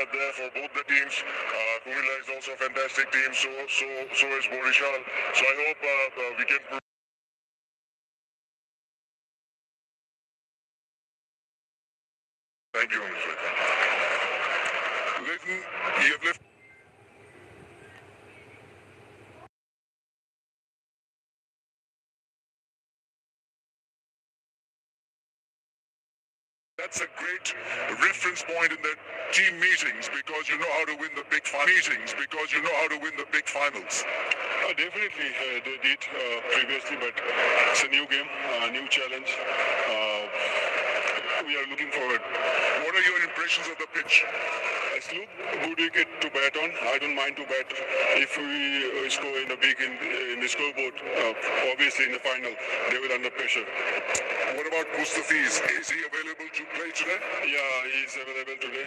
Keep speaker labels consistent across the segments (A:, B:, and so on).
A: out there for both the teams. Kumila is also a fantastic team. So is Borishal. So I hope we can. Thank you, Mr. Leighton, you have left. That's a great reference point in the team meetings because you know how to win the big finals.
B: Definitely, they did previously, but it's a new game, new challenge. We are looking forward.
A: What are your impressions of the pitch?
B: It's look good wicket to bat on. I don't mind to bat if we score in the scoreboard. Obviously, in the final, they will under pressure.
A: What about Mustafiz? Is he available to play today?
B: Yeah, he's available today.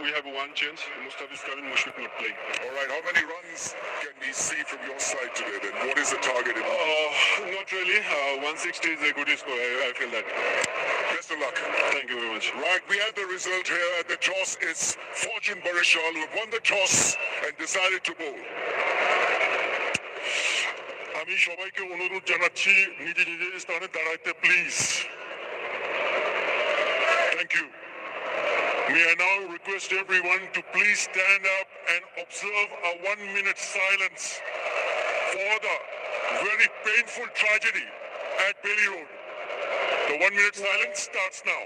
B: We have one chance. Mustafiz coming, Mushfiq not playing.
A: All right. How many runs can we see from your side today? Then what is the target?
B: Not really. 160 is a good score. I feel that.
A: Best of luck.
B: Thank you very much.
A: Right, we have the result here at the toss. It's Fortune Barishal who won the toss and decided to bowl.
B: আমি সবাইকে অনুরোধ জানাচ্ছি নিজে নিজের স্থানে দাঁড়াইতে please Thank you. May I now request everyone to please stand up and observe a 1-minute silence for the very painful tragedy at Bailey Road. The 1-minute silence starts now.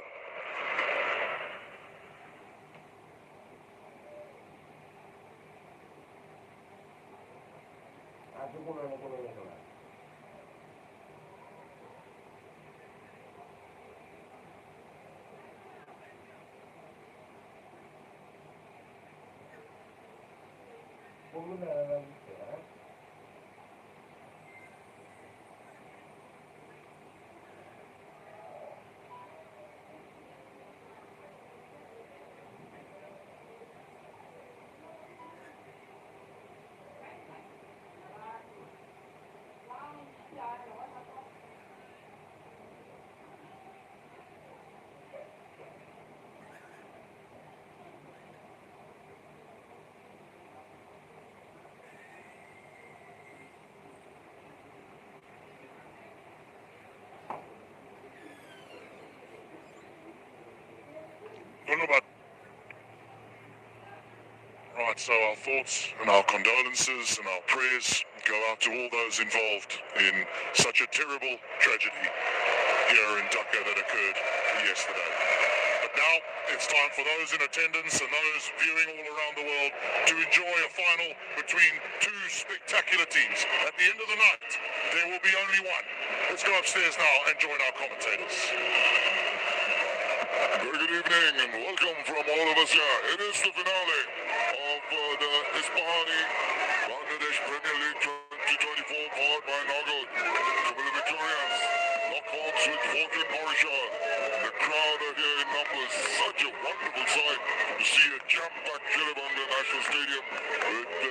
A: Right, so our thoughts and our condolences and our prayers go out to all those involved in such a terrible tragedy here in Dhaka that occurred yesterday. But now it's time for those in attendance and those viewing all around the world to enjoy a final between two spectacular teams. At the end of the night, there will be only one. Let's go upstairs now and join our commentators. Very good evening and welcome from all of us here. It is the finale of the Ismahani Bangladesh Premier League 2024 powered by Nagod. Kabila Victorians lock horns with Fortune Borishal. The crowd are here in numbers. Such a wonderful sight to see a jam-packed Chilabanga National Stadium with a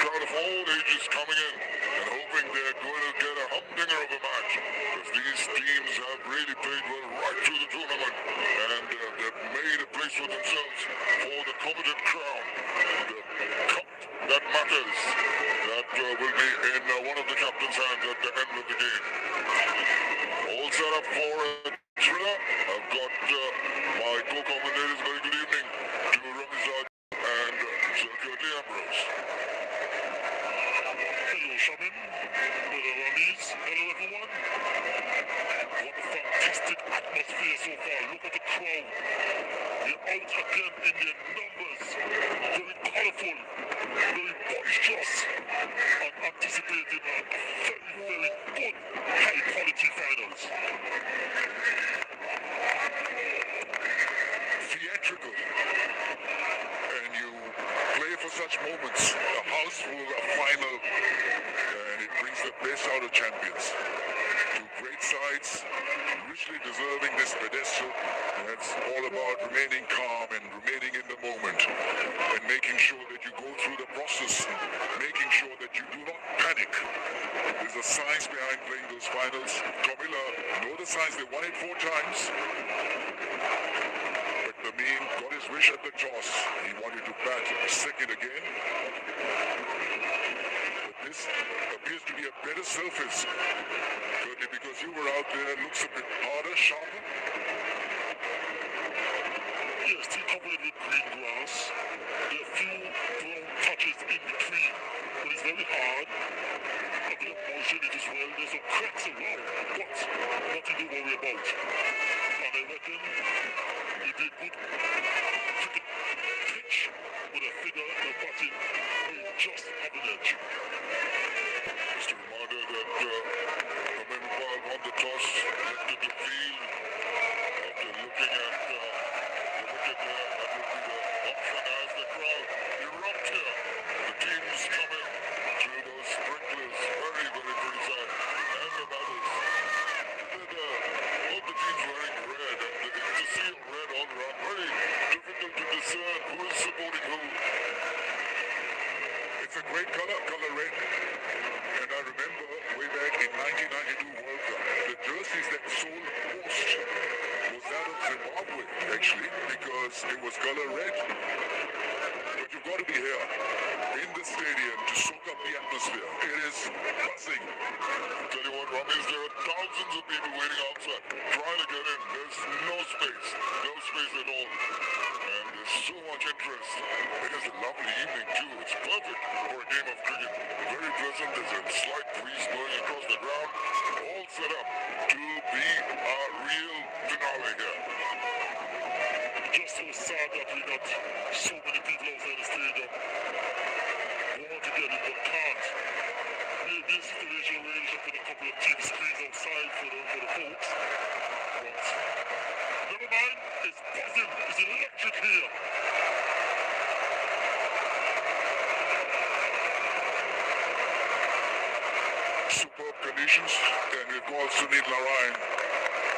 A: crowd of all ages coming in and hoping they're going to get a humdinger of a match. Because these teams have really played well right through the tournament and they've made a place for themselves for the coveted crown. The cup that matters. That will be in one of the captain's hands at the end of the game. All set up for a thriller. I've got my co-commentators. Very good evening to Ramizad and Sir Curtly Ambrose.
B: Hello, Shaman. Hello, Ramiz. Hello, everyone. What a fantastic atmosphere so far. Look at the crowd. They're out again in their numbers. Very colorful, very boisterous, and anticipating a very good, high-quality finals.
A: Theatrical. And you play for such moments. A house full, a final, and it brings the best out of champions. Two great sides, richly deserving this pedestal. And it's all about remaining calm and remaining in the moment and making sure that you go through the process, making sure that you do not panic. There's a science behind playing those finals. Kamila know the science. They won it 4 times. But Tamim got his wish at the toss. He wanted that second again. But this appears to be a better surface, Curtly, because you were out there. It looks a bit harder, sharper.
B: Yes, still covered with green grass. There are a few brown patches in between, but it's very hard. A bit of moisture in it as well. There's some cracks around, but nothing to worry about. And I reckon he did good cricket pitch with a figure that batting will just have an edge.
A: Just a reminder that Momin Iqbal won the toss, left it to field after looking at the wicket there. That would be the option as the crowd erupt here. The teams come in through those sprinklers. Very, very sad. And the batters. All the teams wearing red, and it's a sea of red all around. Very difficult to discern who is supporting who. It's a great color red. And I remember way back in 1992 World Cup, the jerseys that sold most was that of Zimbabwe, actually, because it was color red. But you've got to be here in the stadium to soak up the atmosphere. It is buzzing. I'll tell you what, Ramesh, there are thousands of people waiting outside, trying to get in. There's no space at all. And there's so much interest. It is a lovely evening, too. It's perfect for a game of cricket. Very pleasant. There's a slight breeze blowing across the ground. All set up to be a real finale here.
B: Just so sad that we got so many people outside the stadium. Want to get in but can't. Maybe a situation where you should put a couple of TV screens outside for the folks. But never mind, it's buzzing, it's electric here.
A: Superb conditions, and we've called Sunil Narayan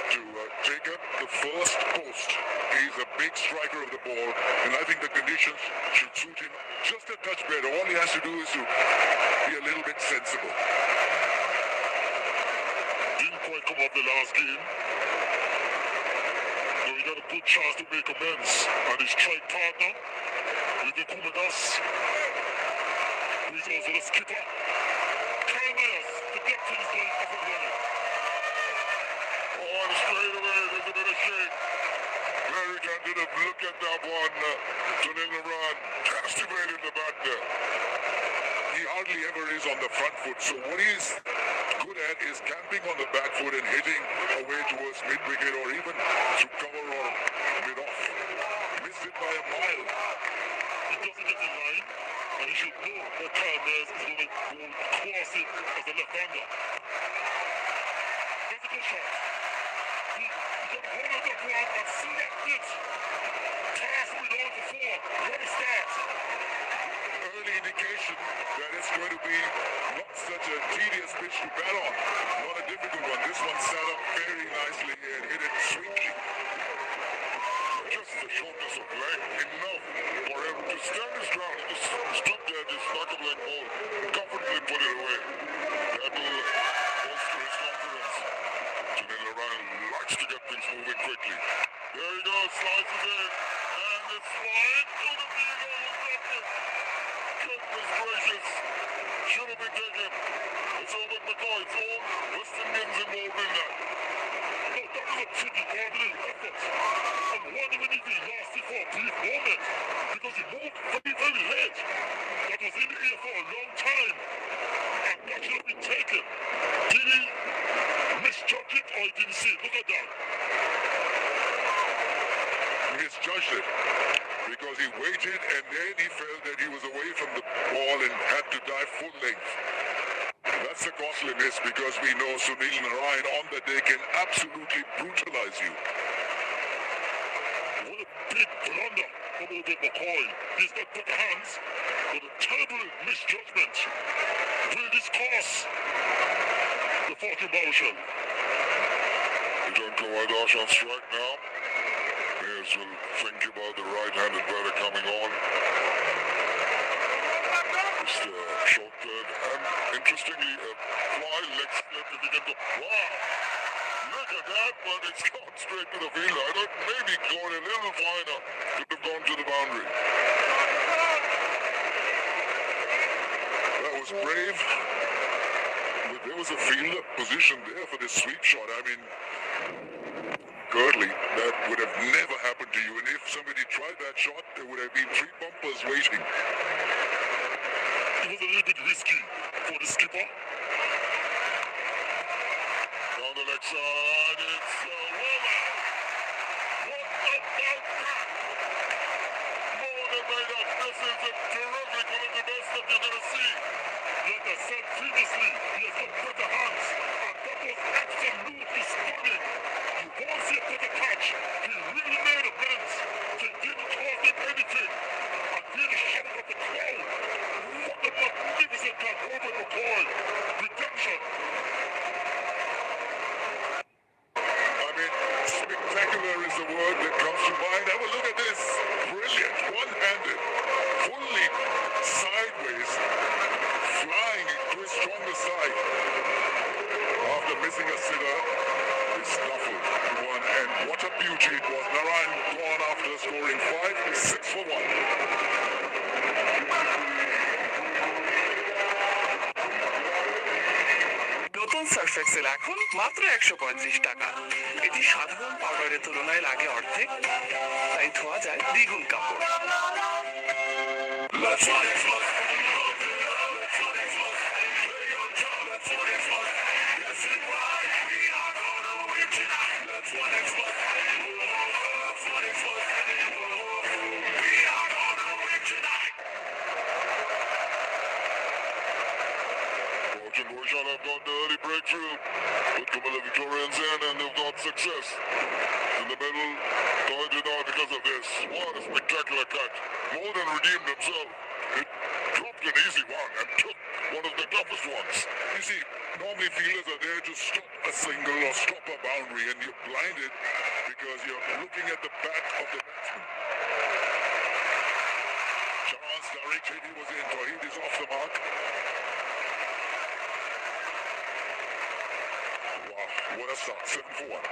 A: to take up the first post. He's a big striker of the ball, and I think the conditions should suit him just a touch better. All he has to do is to be a little bit sensible.
B: Didn't quite come up the last game. So he got a good chance to make amends. And his strike partner, Vijay Kumadas, who is also the skipper. Kyle Myers, the captain, is going off and running.
A: Oh, and straight away, there's a bit of shake. Very tentative look at that one. Sunil Narayan castivated the bat there. He hardly ever is on the front foot, so what he's good at is camping on the back foot and hitting away towards mid-wicket or even through cover or mid-off. Missed it by a mile.
B: He doesn't get in line, and he should know that Kyle Myers is going to go across it as a left-hander. That's a good shot. He got a hold of that one and select it. Pass with on to four. What a start.
A: Early indication that it's going to be not such a tedious pitch to bat on. Not a difficult one. This one sat up very nicely and hit it sweetly. Just the shortness of leg, enough for him to stand his ground. He just stood there, just back of leg ball, comfortably put it away. That will bolster his confidence. Sunil Narayan likes to get things moving quickly. There he goes, slices in, and it's flying to the field. Goodness gracious, should have been taken. It's over McCoy. It's all West Indians involved in that.
B: No, that was a pretty ordinary effort. I'm wondering if he lost it for a brief moment, because he moved very, very late. That was in the air for a long time, and that should have been taken. Did he misjudge it, or he didn't see it? Look at that.
A: Misjudged it because he waited and then he felt that he was away from the ball and had to dive full length. That's a costly miss because we know Sunil Narayan on the day can absolutely brutalize you.
B: What a big blunder from Obed McCoy. He's got better hands, but a terrible misjudgment. Will this cost the Fortune Marshall?
A: Return to Waidash on strike now. Mayers will think about the right-handed batter coming on. Just a short third, and interestingly, a fly leg slip if he can go. Wow! Look at that, but it's gone straight to the field. I thought maybe going a little finer could have gone to the boundary. brave. There was a fielder position there for this sweep shot. I mean, Girdley, that would have never happened to you. And if somebody tried that shot, there would have been 3 bumpers waiting.
B: It was a little bit risky for the skipper.
A: Down the leg side, it's Waller. What about that? More than made up. This is a terrific, one of the best that you're going to see.
B: Like I said previously, he has got better hands, and that was absolutely stunning. You won't see a better catch. He really made amends. They didn't cost him anything. And then the shout of the crowd. What a magnificent catch over McCoy. Redemption.
A: I mean, spectacular is the word that comes to mind. Have a look at this. Brilliant. One-handed. Fully sideways. Flying to his stronger side. After missing a sitter, he snuffled one. And what a beauty it was. Narayan gone after scoring 5, 6 for 1.
C: নতুন Surf Excel এখন মাত্র 135 টাকা। এটি সাধারণ পাউডারের তুলনায় লাগে অর্ধেক, তাই ধোয়া যায় দ্বিগুণ কাপড়।
A: Fortune Warshall have got the early breakthrough. But Camilla Victorians in and they've got success. In the middle, pointed out because of this. What a spectacular cut. More than redeemed himself. It dropped an easy one and took one of the toughest ones. You see, normally fielders are there to stop a single or stop a boundary, and you're blinded because you're looking at the back of the batsman. Chance, direct hit, he was in. Tawheed is off the mark. Wow, what a start. 7 for 1.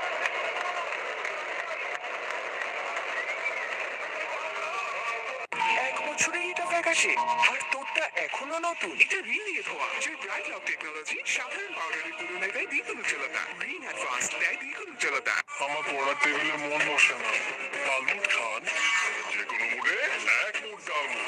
C: এক বছরে এটা ফ্যাকাশে, আর তোরটা এখনো নতুন। এটা রিন দিয়ে ধোয়া, যে ব্রাইট লক টেকনোলজি সাধারণ পাউডারের তুলনায় দেয় দ্বিগুণ উজ্জ্বলতা। রিন অ্যাডভান্স দেয় দ্বিগুণ উজ্জ্বলতা।
B: আমার পড়ার টেবিলে মন বসে না। ডালমুট খান, যে কোনো মুডে 1 মুঠ dalmut.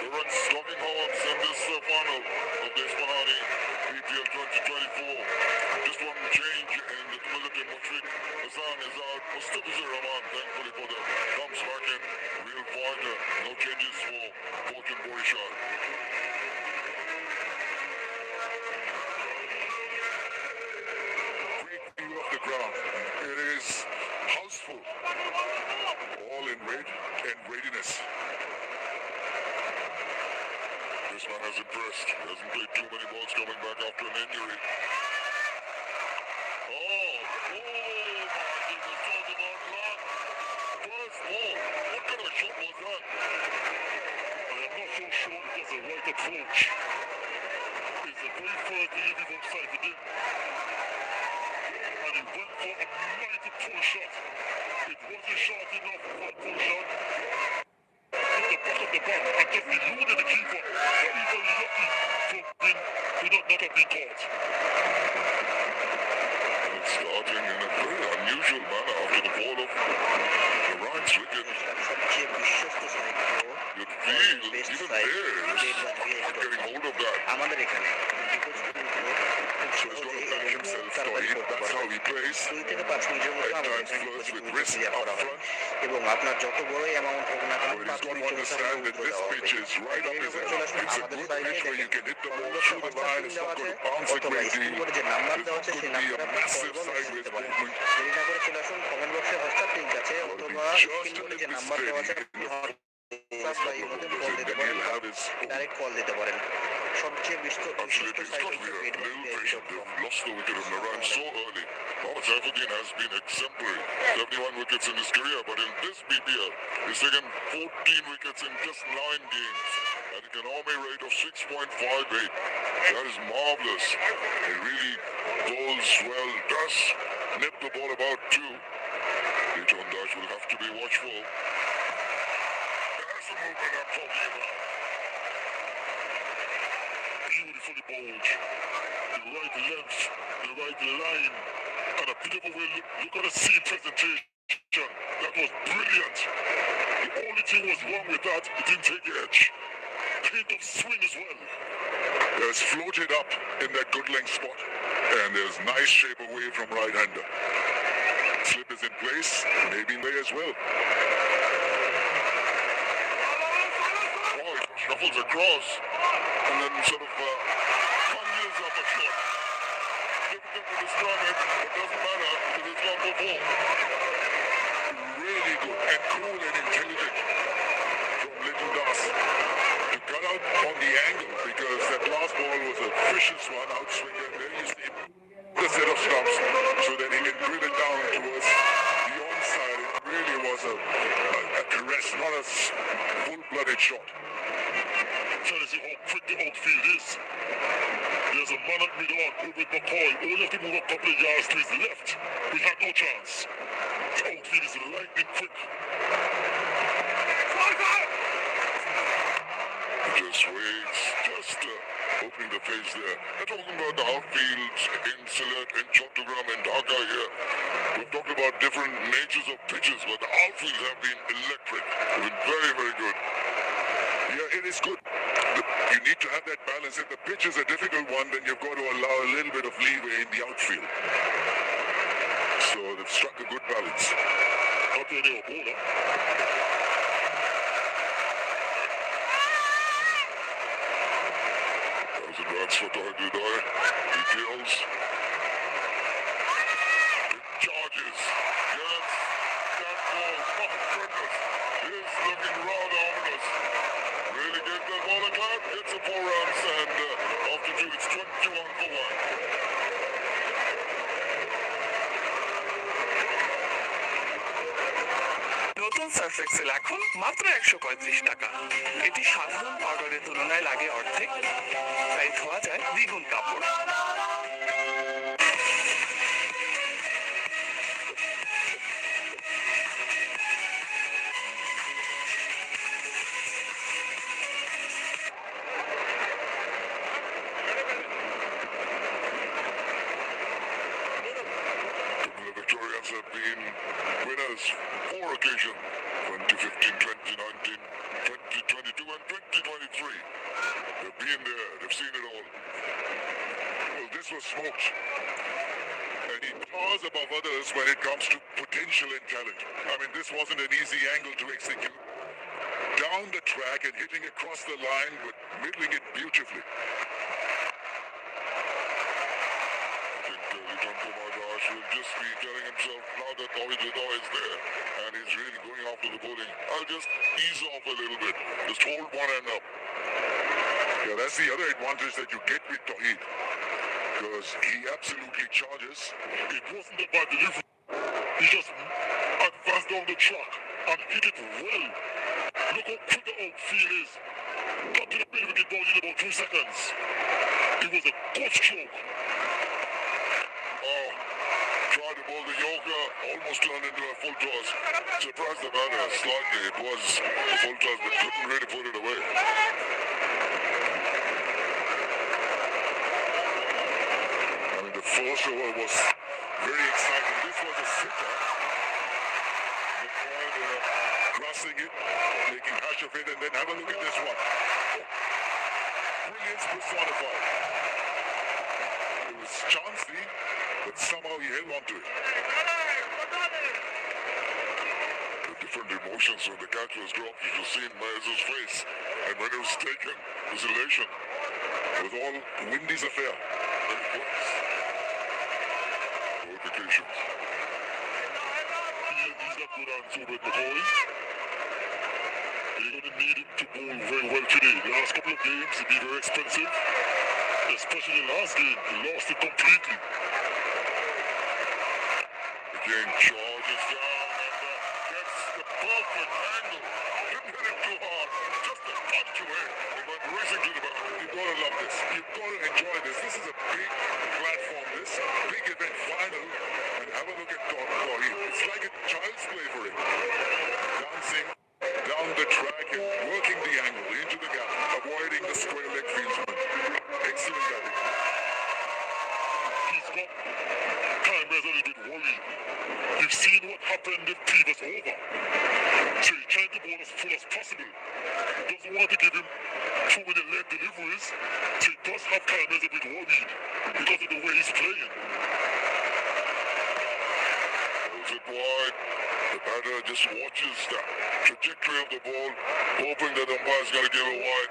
A: The runs stopping Holmes in this final of the Isfahani BPL 2024. Just one change in the Militant Mushfiq Hassan is out. Mustafizur Rahman, thankfully for them, comes back in. Real fighter. No changes for Fortune Borishar. Great view of the ground. It is houseful. All in red and readiness. This man has impressed. He hasn't played too many balls coming back after an injury. Oh my goodness, talk about luck. First ball. What kind of shot was that?
B: I am not so sure it was the right approach. It's the very first delivery from Saifuddin. And he went for a mighty pull shot. It wasn't short enough for a pull shot. Hit the back of the bat and just eluded the keeper. Very, very lucky to not have been caught.
A: And it's starting in a very unusual manner after the ball of Iran's wicket.
D: সবচেয়ে বিশ্বস্ত সাহিত্য
A: You feel, even there, is getting hold of that.
D: আমাদের এখানে
A: So he's going to back himself, Tawheed. That's how he plays.
D: 2 থেকে 5 মিনিটের মধ্যে
A: At
D: আমাদের
A: times
D: এখানে
A: flirts with
D: deposit
A: risk
D: clear
A: up
D: করা হয়
A: front.
D: এবং আপনার যত বড়ই অ্যামাউন্ট হোক না কেন
A: But he's
D: 5
A: got to
D: মিনিটের মধ্যে
A: understand that
D: উত্তর
A: this
D: দেওয়া
A: pitch
D: হবে
A: is right up his
D: চলে
A: alley.
D: আসুন
A: It's a
D: আমাদের
A: good
D: সাইডে
A: pitch where you
D: দেখেন
A: can hit the ball
D: comment
A: through the
D: বক্সে
A: line. It's
D: দেওয়া
A: not
D: আছে
A: going to bounce
D: অথবা
A: like crazy.
D: স্ক্রিনবোর্ডে যে নাম্বার দেওয়া আছে
A: This
D: সেই
A: could be a
D: নাম্বারে আপনি কল
A: massive
D: বা মেসেজ
A: sideways
D: দিতে পারেন
A: movement.
D: দেরি না করে চলে আসুন কমেন্ট বক্সে হোয়াটসঅ্যাপ লিঙ্ক আছে
A: Got to be
D: অথবা
A: just a
D: স্ক্রিনবোর্ডে যে
A: little bit
D: নাম্বার দেওয়া আছে
A: steady.
D: আপনি
A: First
D: হোয়াটসঅ্যাপ বা
A: couple of
D: ইমোতে
A: overs
D: কল
A: and
D: দিতে
A: then
D: পারেন
A: he'll have his
D: direct call দিতে পারেন সবচেয়ে বিশ্বস্ত
A: Absolutely, he's got
D: সাইট
A: to be
D: হচ্ছে
A: a little
D: BetBuy.com
A: patient. They've lost the wicket of Naran so early. Oh, Saifuddin has been exemplary. 71 wickets in his career, but in this BPL, he's taken 14 wickets in just 9 games. At an economy rate of 6.58. That is marvellous. He really bowls well, does nip the ball about too. Leighton Dash will have to be watchful. That's the movement I'm talking about.
B: Beautifully bowled. The right length, the right line, and a beautiful way. Look at the scene presentation. That was brilliant. The only thing was wrong with that, it didn't take edge. Hint of swing as well.
A: There's floated up in that good length spot, and there's nice shape away from right-hander. Slip is in place, maybe in there as well. Oh, he shuffles across, and then sort of conjures up a shot. Difficult to describe it, but doesn't matter because it's gone for four. Really good and cool and intelligent from Leighton Das to cut out on the angle because that last ball was a vicious one, outswinger. There you see the set of stumps so that he can drill it down towards the onside. It really was a caress, not a full-blooded shot.
B: Trying to see how quick the outfield is. There's a man at mid-on over with McCoy. Only have to move a couple of yards to his left. We had no chance. The outfield is lightning quick.
A: Just waits, just opening the face there. We're talking about the outfields in Sylhet, in Chattogram, in Dhaka here. We've talked about different natures of pitches, but the outfields have been electric. They've been very, very good. Yeah, it is good. You need to have that balance. If the pitch is a difficult one, then you've got to allow a little bit of leeway in the outfield. So they've struck a good balance.
B: Out there, they were bowler.
A: There's a runs for Toy Dudoy. He kills. It charges. Yes, that ball, oh goodness, is looking rather ominous. Really gave that ball a clap, gets a 4 runs, and after 2, it's 21 for 1.
C: নতুন Surf Excel এখন মাত্র 135 টাকা। এটি সাধারণ পাউডারের তুলনায় লাগে অর্ধেক, তাই ধোয়া যায় দ্বিগুণ কাপড়।
A: The Victorians have been winners 4 occasions, 2015, 2019, 2022 and 2023. They've been there, they've seen it all. Well, this was smoked. And he towers above others when it comes to potential and talent. I mean, this wasn't an easy angle to execute. Down the track and hitting across the line, but middling it beautifully. Leighton Kumar Das will just be telling himself now that Toy Dudoy is there and he's really going after the bowling. I'll just ease off a little bit. Just hold one end up. Yeah, that's the other advantage that you get with Tawhid. Because he absolutely charges.
B: It wasn't a bad delivery. He just advanced down the track and hit it well. Look how quick the outfield is. Got to the middle of the ball in about 2 seconds. It was a good stroke.
A: Oh, tried to bowl the Yorker, almost turned into a full toss. Surprised the batter slightly. It was a full toss, but couldn't really put it away. I mean, the first over was very exciting. This was a sitter. McCoy crossing it, making hash of it, and then have a look at this one. Brilliance personified. It was chancy, but somehow he held on to it. The different emotions when the catch was dropped, you should see in Mayer's face. And when it was taken, it was elation. It was all Windy's affair. And it was. Both occasions.
B: He's got good hands over at McCoy. They're going to need him to bowl very well today. The last couple of games, he'd be very expensive. Especially the last game, he lost it completely.
A: Again, charges down and gets the perfect angle. Didn't hit him too hard, just a touch away. He went racing to the back. You've got to love this. You've got to enjoy this. This is a big platform, this big event final. And have a
B: We've seen what happened in previous over. So he's trying to bowl as full as possible. Doesn't want to give him too many late deliveries. So he does have time as a bit worried because of the way he's playing.
A: Goes it wide. The batter just watches the trajectory of the ball, hoping that the umpire's going to give it wide.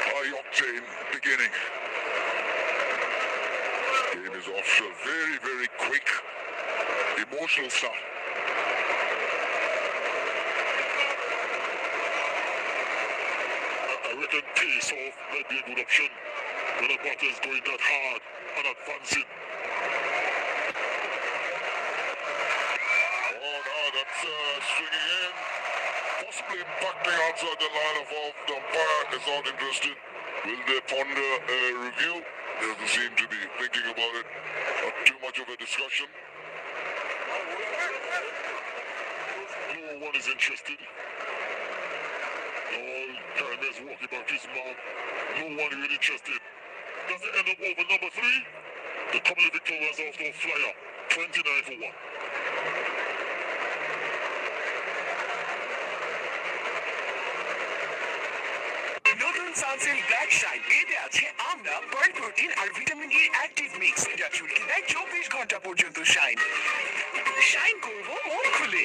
A: High octane beginning. Game is off to a very, very quick, emotional start.
B: I reckon pace off might be a good option when a batter is going that hard and advancing.
A: Oh, now that's swinging in. Possibly impacting outside the line of off. The umpire is not interested. Will they ponder a review? Doesn't seem to be thinking about it. Not too much of a discussion.
B: No one is interested. All time is walking back his mouth. No one is really interested. Does it end up over number 3? The Commonwealth Victoria's off to a flyer. 29 for 1.
C: নতুন Sunsilk black shine এতে আছে আমলা burn protein আর vitamin E active mix যা চুলকে দেয় 24 ঘন্টা পর্যন্ত shine করবো মন খুলে।